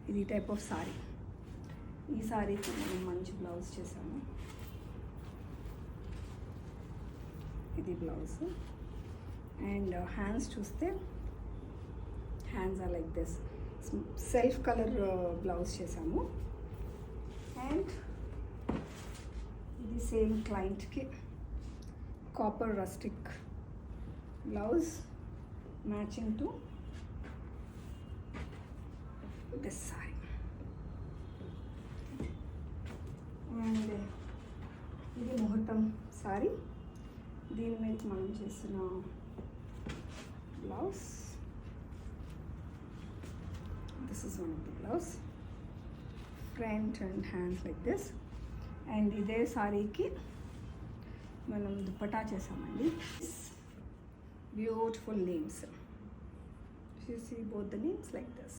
ఇది type of sorry. ఈ సారీకి మనం మంచి బ్లౌజ్ చేసాము. ఇది బ్లౌజ్. అండ్ హ్యాండ్స్ చూస్తే hands are like this, self colour blouse చేసాము. అండ్ ఇది సేమ్ క్లయింట్కి copper rustic blouse matching to this sari. And ఇది ముహూర్తం సారీ. దీని మీద మనం చేస్తున్న blouse. This is one of the blouse, front and hands like this. And ఇదే సారీకి మనం దుపట్టా చేసామండి. Beautiful names. You see both the names like this.